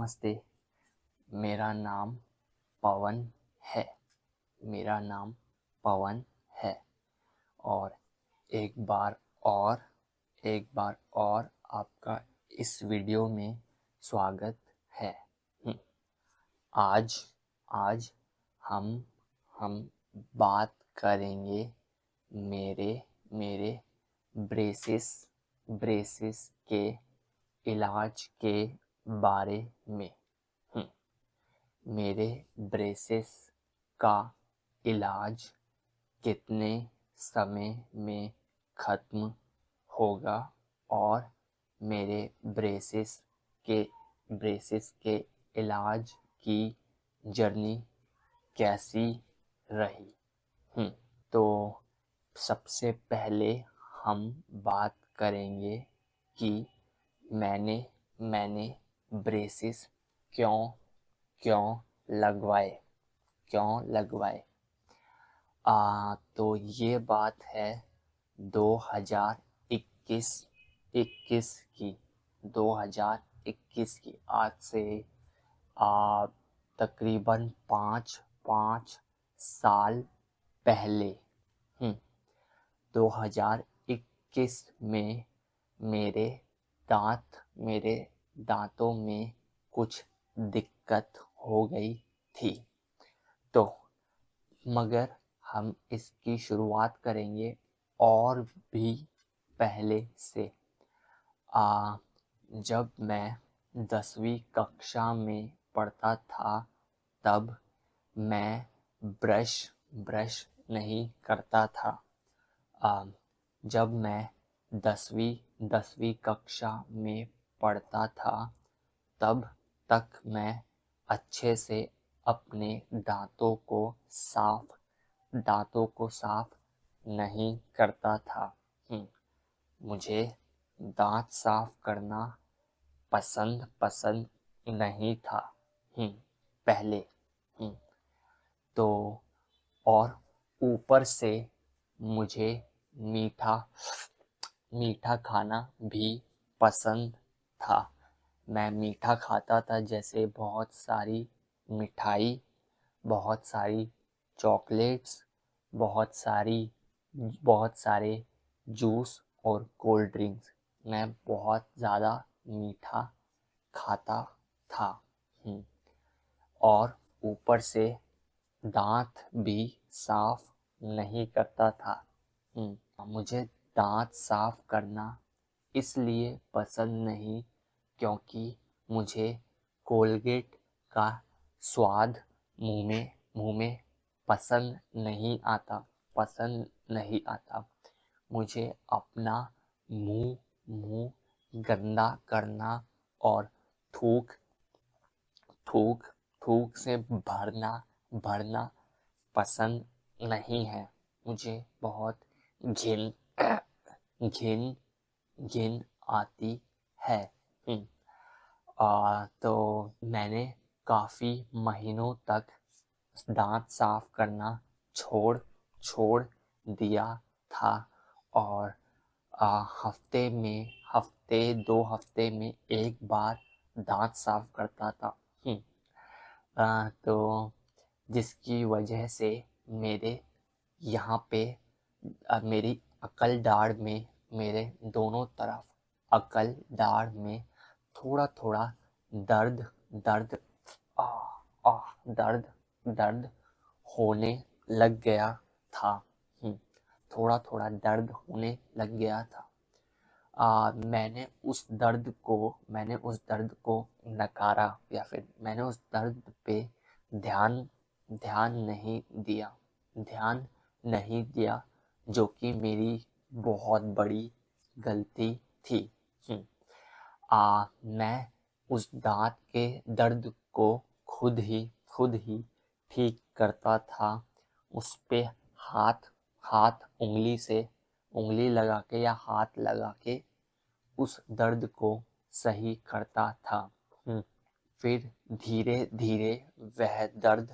नमस्ते। मेरा नाम पवन है। मेरा नाम पवन है और एक बार और एक बार और आपका इस वीडियो में स्वागत है। आज आज हम बात करेंगे मेरे मेरे ब्रेसिस के इलाज के बारे में। मेरे ब्रेसिस का इलाज कितने समय में ख़त्म होगा और मेरे ब्रेसिस के इलाज की जर्नी कैसी रही। तो सबसे पहले हम बात करेंगे कि मैंने ब्रेसिस क्यों लगवाए। तो ये बात है 2021 की 2021 की। आज से तकरीबन पाँच साल पहले 2021 में मेरे दांतों में कुछ दिक्कत हो गई थी। तो मगर हम इसकी शुरुआत करेंगे और भी पहले से। जब मैं 10वीं कक्षा में पढ़ता था तब मैं ब्रश नहीं करता था। जब मैं 10वीं कक्षा में पढ़ता था तब तक मैं अच्छे से अपने दांतों को साफ नहीं करता था। मुझे दांत साफ करना पसंद नहीं था पहले। तो और ऊपर से मुझे मीठा खाना भी पसंद था। मैं मीठा खाता था, जैसे बहुत सारी मिठाई, बहुत सारी चॉकलेट्स, बहुत सारे जूस और कोल्ड ड्रिंक्स। मैं बहुत ज़्यादा मीठा खाता था और ऊपर से दांत भी साफ नहीं करता था। मुझे दांत साफ करना इसलिए पसंद नहीं क्योंकि मुझे कोलगेट का स्वाद मुंह में पसंद नहीं आता। मुझे अपना मुंह गंदा करना और थूक से भरना पसंद नहीं है। मुझे बहुत घिन आती है। तो मैंने काफ़ी महीनों तक दांत साफ करना छोड़ दिया था और दो हफ्ते में एक बार दांत साफ करता था। तो जिसकी वजह से मेरे यहाँ पे मेरी अकल दाढ़ में, मेरे दोनों तरफ अकल दाढ़ में थोड़ा दर्द होने लग गया था। थोड़ा दर्द होने लग गया था। मैंने उस दर्द को नकारा या फिर मैंने उस दर्द पे ध्यान नहीं दिया, जो कि मेरी बहुत बड़ी गलती थी। मैं उस दांत के दर्द को खुद ही ठीक करता था। उस पे उंगली लगा के या हाथ लगा के उस दर्द को सही करता था। फिर धीरे धीरे वह दर्द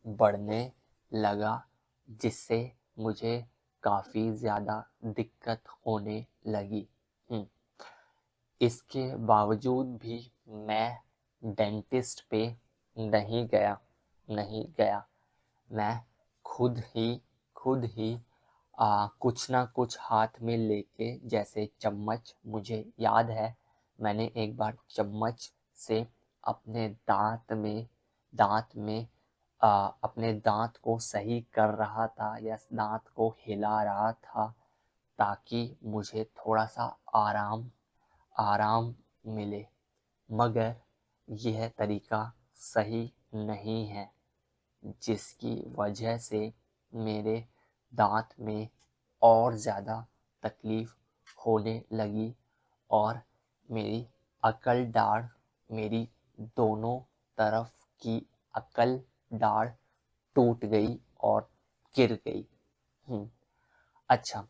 बढ़ने लगा, जिससे मुझे काफ़ी ज़्यादा दिक्कत होने लगी। इसके बावजूद भी मैं डेंटिस्ट पे नहीं गया। मैं खुद ही कुछ ना कुछ हाथ में लेके, जैसे चम्मच, मुझे याद है मैंने एक बार चम्मच से अपने दांत में अपने दांत को सही कर रहा था या दांत को हिला रहा था, ताकि मुझे थोड़ा सा आराम मिले। मगर यह तरीका सही नहीं है, जिसकी वजह से मेरे दांत में और ज़्यादा तकलीफ़ होने लगी और मेरी अकल दाढ़ मेरी दोनों तरफ की अकल दाढ़ टूट गई और गिर गई। अच्छा,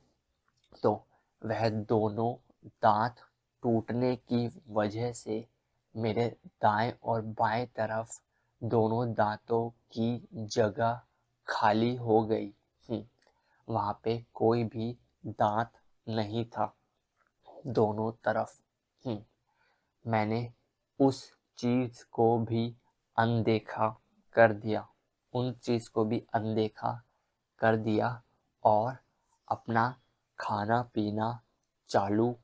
तो वह दोनों दांत टूटने की वजह से मेरे दाएं और बाएं तरफ दोनों दांतों की जगह खाली हो गई। वहाँ पे कोई भी दांत नहीं था दोनों तरफ। मैंने उस चीज़ को भी अनदेखा कर दिया और अपना खाना पीना चालू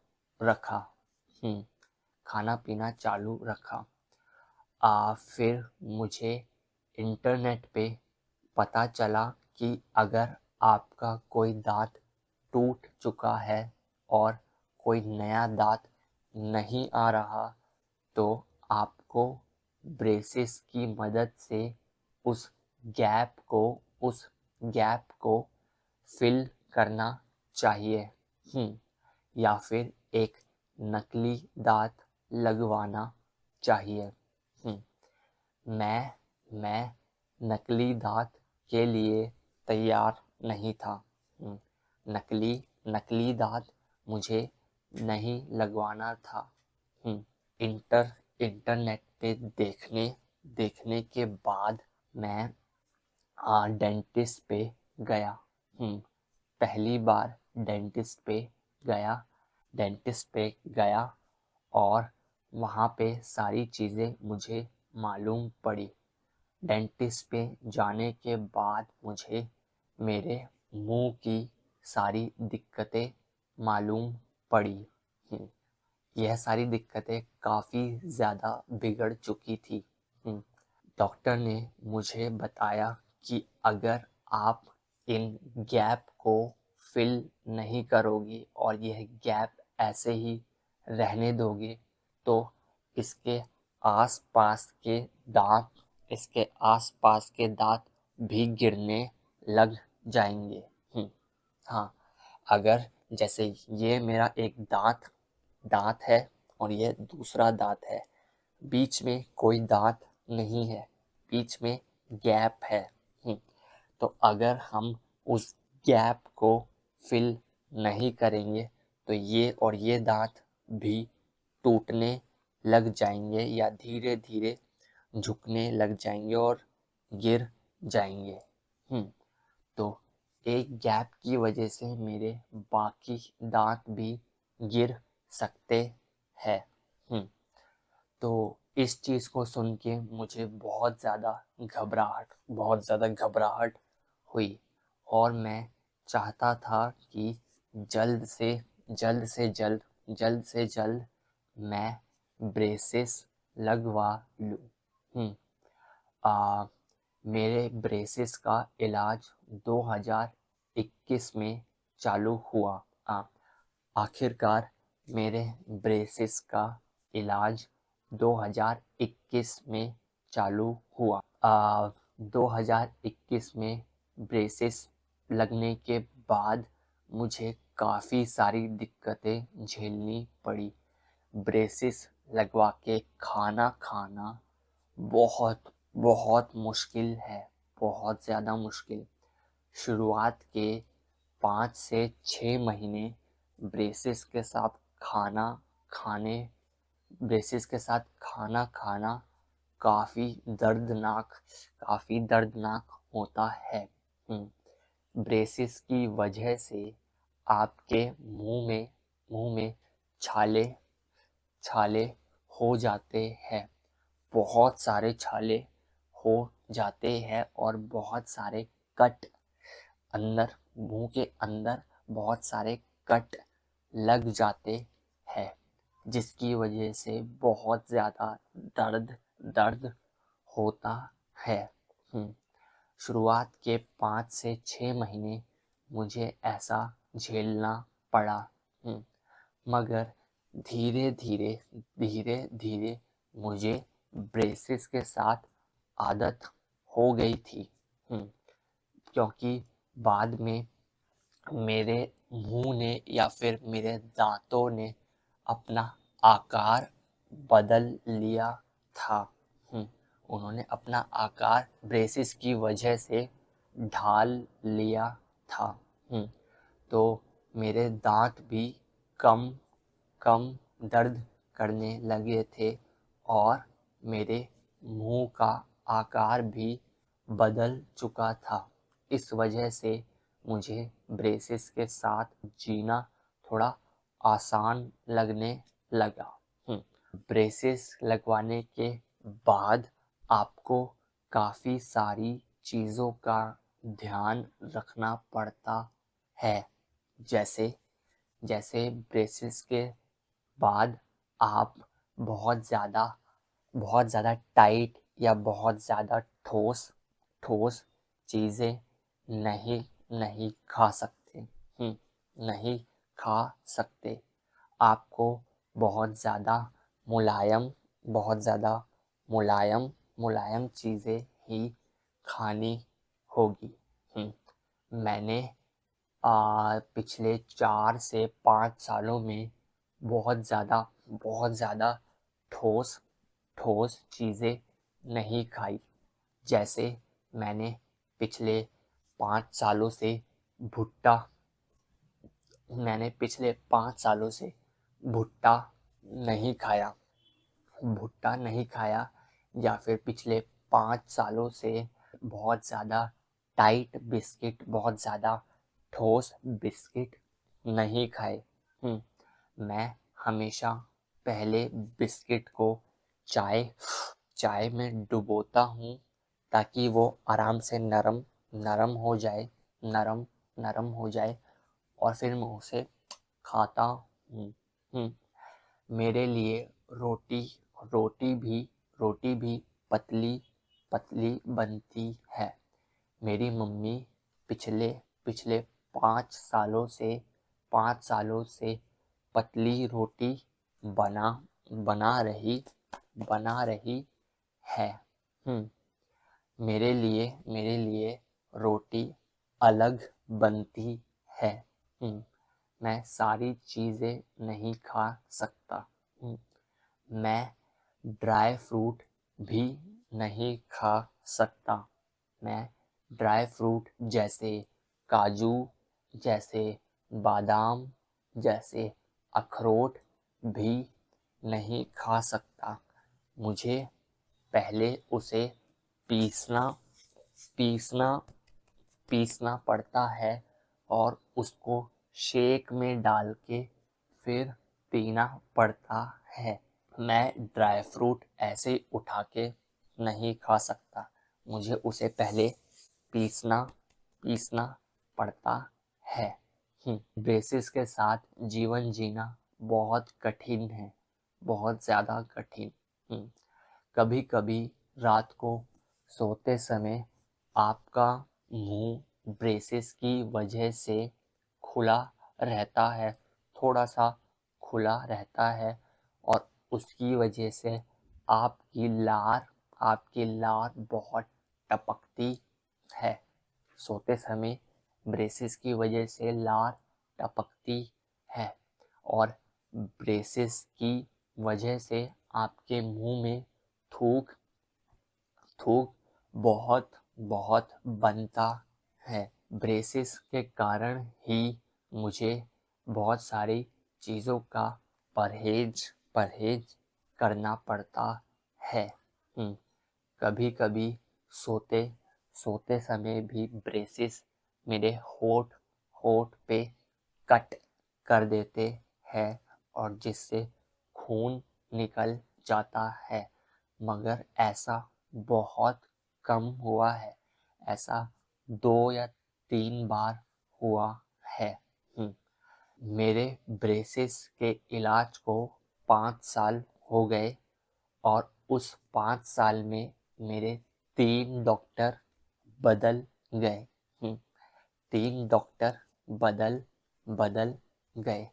रखा। फिर मुझे इंटरनेट पे पता चला कि अगर आपका कोई दांत टूट चुका है और कोई नया दांत नहीं आ रहा, तो आपको ब्रेसेस की मदद से उस गैप को फिल करना चाहिए, या फिर एक नकली दांत लगवाना चाहिए। मैं नकली दांत के लिए तैयार नहीं था। नकली दांत मुझे नहीं लगवाना था। इंटरनेट पे देखने के बाद मैं डेंटिस्ट पे गया। पहली बार डेंटिस्ट पे गया और वहाँ पे सारी चीज़ें मुझे मालूम पड़ी। डेंटिस्ट पे जाने के बाद मुझे मेरे मुंह की सारी दिक्कतें मालूम पड़ी। यह सारी दिक्कतें काफ़ी ज़्यादा बिगड़ चुकी थी। डॉक्टर ने मुझे बताया कि अगर आप इन गैप को फिल नहीं करोगे और यह गैप ऐसे ही रहने दोगे, तो इसके आसपास के दांत भी गिरने लग जाएंगे। हाँ, अगर जैसे ये मेरा एक दांत है और ये दूसरा दांत है, बीच में कोई दांत नहीं है, बीच में गैप है। तो अगर हम उस गैप को फिल नहीं करेंगे, तो ये दांत भी टूटने लग जाएंगे या धीरे धीरे झुकने लग जाएंगे और गिर जाएंगे। तो एक गैप की वजह से मेरे बाकी दांत भी गिर सकते हैं। तो इस चीज़ को सुन के मुझे बहुत ज़्यादा घबराहट हुई और मैं चाहता था कि जल्द से जल्द मैं ब्रेसेस लगवा लूँ। मेरे ब्रेसेस का इलाज 2021 में चालू हुआ। आखिरकार मेरे ब्रेसेस का इलाज 2021 में चालू हुआ। 2021 में ब्रेसेस लगने के बाद मुझे काफ़ी सारी दिक्कतें झेलनी पड़ी। ब्रेसेस लगवा के खाना खाना बहुत मुश्किल है, बहुत ज़्यादा मुश्किल। शुरुआत के 5 से 6 महीने ब्रेसेस के साथ खाना खाना काफ़ी दर्दनाक होता है। ब्रेसेस की वजह से आपके मुंह में छाले हो जाते हैं, बहुत सारे छाले हो जाते हैं और बहुत सारे कट अंदर, मुंह के अंदर बहुत सारे कट लग जाते हैं, जिसकी वजह से बहुत ज़्यादा दर्द दर्द होता है। शुरुआत के 5 से 6 महीने मुझे ऐसा झेलना पड़ा, मगर धीरे धीरे धीरे धीरे मुझे ब्रेसेस के साथ आदत हो गई थी, क्योंकि बाद में मेरे मुंह ने या फिर मेरे दांतों ने अपना आकार बदल लिया था। उन्होंने अपना आकार ब्रेसेस की वजह से ढाल लिया था। तो मेरे दांत भी कम कम दर्द करने लगे थे और मेरे मुंह का आकार भी बदल चुका था। इस वजह से मुझे ब्रेसेस के साथ जीना थोड़ा आसान लगने लगा। ब्रेसेस लगवाने के बाद आपको काफ़ी सारी चीज़ों का ध्यान रखना पड़ता है, जैसे जैसे ब्रेसेस के बाद आप बहुत ज़्यादा टाइट या बहुत ज़्यादा ठोस ठोस चीज़ें नहीं नहीं खा सकते, नहीं खा सकते। आपको बहुत ज़्यादा मुलायम बहुत ज़्यादा मुलायम मुलायम चीज़ें ही खानी होगी। मैंने पिछले 4 से 5 सालों में बहुत ज़्यादा ठोस ठोस चीज़ें नहीं खाई। जैसे मैंने पिछले 5 सालों से भुट्टा मैंने पिछले 5 सालों से भुट्टा नहीं खाया भुट्टा नहीं खाया या फिर पिछले 5 सालों से बहुत ज़्यादा टाइट बिस्किट, बहुत ज़्यादा ठोस बिस्किट नहीं खाए। मैं हमेशा पहले बिस्किट को चाय चाय में डुबोता हूँ, ताकि वो आराम से नरम नरम हो जाए नरम नरम हो जाए और फिर मैं उसे खाता हूँ। मेरे लिए रोटी रोटी भी पतली पतली बनती है। मेरी मम्मी पिछले पिछले 5 सालों से पतली रोटी बना बना रही है। मेरे लिए रोटी अलग बनती है। मैं सारी चीज़ें नहीं खा सकता। मैं ड्राई फ्रूट भी नहीं खा सकता। मैं ड्राई फ्रूट जैसे काजू, जैसे बादाम, जैसे अखरोट भी नहीं खा सकता। मुझे पहले उसे पीसना पीसना पीसना पड़ता है और उसको शेक में डाल के फिर पीना पड़ता है। मैं ड्राई फ्रूट ऐसे उठा के नहीं खा सकता। मुझे उसे पहले पीसना पीसना पड़ता है। ब्रेसेस के साथ जीवन जीना बहुत कठिन है, बहुत ज़्यादा कठिन। कभी कभी रात को सोते समय आपका मुंह ब्रेसेस की वजह से खुला रहता है, थोड़ा सा खुला रहता है और उसकी वजह से आपकी लार बहुत टपकती है। सोते समय ब्रेसेस की वजह से लार टपकती है और ब्रेसेस की वजह से आपके मुंह में थूक थूक बहुत बहुत बनता है। ब्रेसेस के कारण ही मुझे बहुत सारी चीज़ों का परहेज करना पड़ता है। कभी कभी सोते सोते समय भी ब्रेसेस मेरे होठ होठ पे कट कर देते हैं और जिससे खून निकल जाता है, मगर ऐसा बहुत कम हुआ है। ऐसा 2 या 3 बार हुआ है। मेरे ब्रेसेस के इलाज को 5 साल हो गए और उस 5 साल में मेरे 3 डॉक्टर बदल गए। 3 डॉक्टर बदल गए।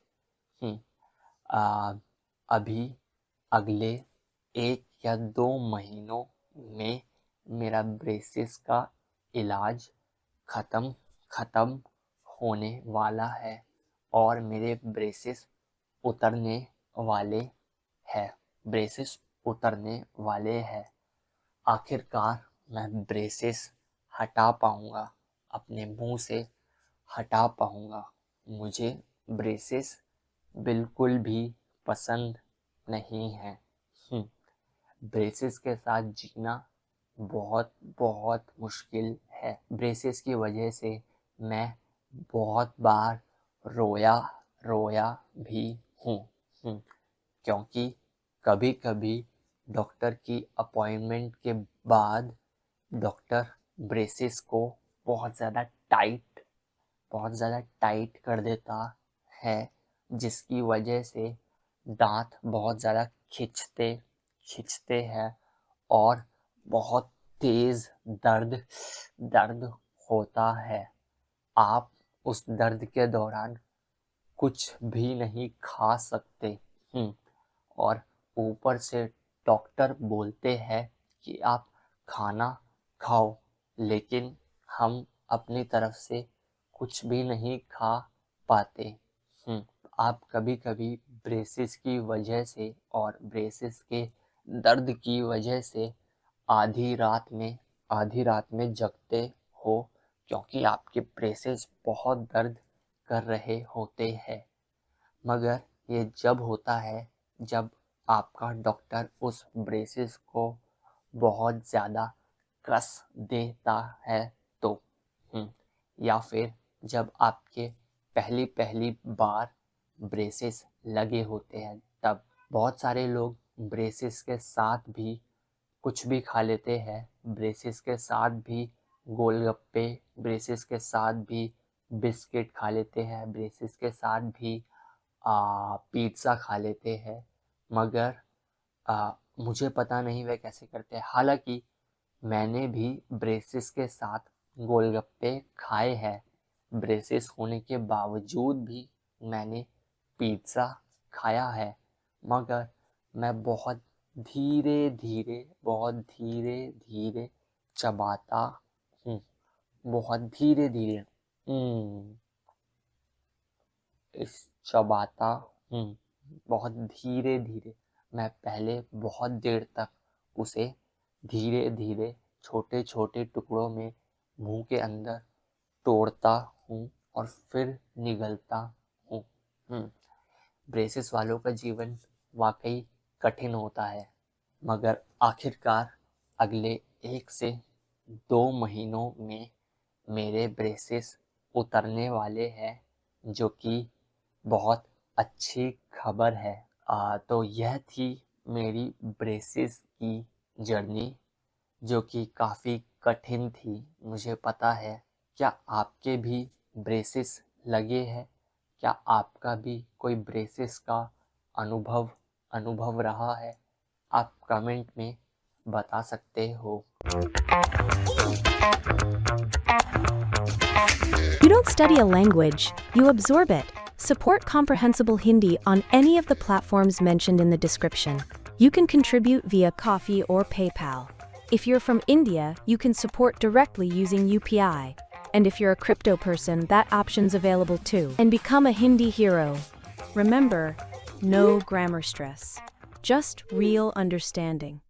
अभी अगले 1 या 2 महीनों में मेरा ब्रेसेस का इलाज खत्म होने वाला है और मेरे ब्रेसेस उतरने वाले हैं। आखिरकार मैं ब्रेसेस हटा पाऊंगा, अपने मुंह से हटा पाऊंगा। मुझे ब्रेसेस बिल्कुल भी पसंद नहीं है। ब्रेसेस के साथ जीना बहुत बहुत मुश्किल है। ब्रेसेस की वजह से मैं बहुत बार रोया भी हूँ, क्योंकि कभी कभी डॉक्टर की अपॉइंटमेंट के बाद डॉक्टर ब्रेसेस को बहुत ज़्यादा टाइट कर देता है, जिसकी वजह से दांत बहुत ज़्यादा खिंचते हैं और बहुत तेज़ दर्द होता है। आप उस दर्द के दौरान कुछ भी नहीं खा सकते। और ऊपर से डॉक्टर बोलते हैं कि आप खाना खाओ, लेकिन हम अपनी तरफ से कुछ भी नहीं खा पाते। आप कभी कभी ब्रेसेस की वजह से और ब्रेसेस के दर्द की वजह से आधी रात में जगते हो, क्योंकि आपके ब्रेसेस बहुत दर्द कर रहे होते हैं। मगर ये जब होता है जब आपका डॉक्टर उस ब्रेसेस को बहुत ज़्यादा कस देता है तो, या फिर जब आपके पहली बार ब्रेसेस लगे होते हैं तब। बहुत सारे लोग ब्रेसेस के साथ भी कुछ भी खा लेते हैं, ब्रेसेस के साथ भी गोलगप्पे, ब्रेसेस के साथ भी बिस्किट खा लेते हैं, ब्रेसेस के साथ भी पिज़्ज़ा खा लेते हैं। मगर मुझे पता नहीं वे कैसे करते हैं। हालांकि मैंने भी ब्रेसेस के साथ गोलगप्पे खाए हैं, ब्रेसेस होने के बावजूद भी मैंने पिज़्ज़ा खाया है, मगर मैं बहुत धीरे धीरे चबाता हूँ। बहुत धीरे धीरे चबाता हूँ। बहुत धीरे धीरे। मैं पहले बहुत देर तक उसे धीरे धीरे छोटे छोटे टुकड़ों में मुंह के अंदर तोड़ता हूँ और फिर निगलता हूँ। ब्रेसेस वालों का जीवन वाकई कठिन होता है, मगर आखिरकार अगले 1 से 2 महीनों में मेरे ब्रेसेस उतरने वाले हैं, जो कि बहुत अच्छी खबर है। तो यह थी मेरी ब्रेसेस की जर्नी, जो कि काफ़ी कठिन थी, मुझे पता है। क्या आपके भी ब्रेसेस लगे हैं? क्या आपका भी कोई ब्रेसेस का अनुभव रहा है? आप कमेंट में बता सकते हो। You don't study a language, you absorb it. Support Comprehensible Hindi on any of the platforms mentioned in the description. You can contribute via Coffee or PayPal. If you're from India, you can support directly using UPI. And if you're a crypto person, that option's available too. And become a Hindi hero. Remember, no grammar stress, just real understanding.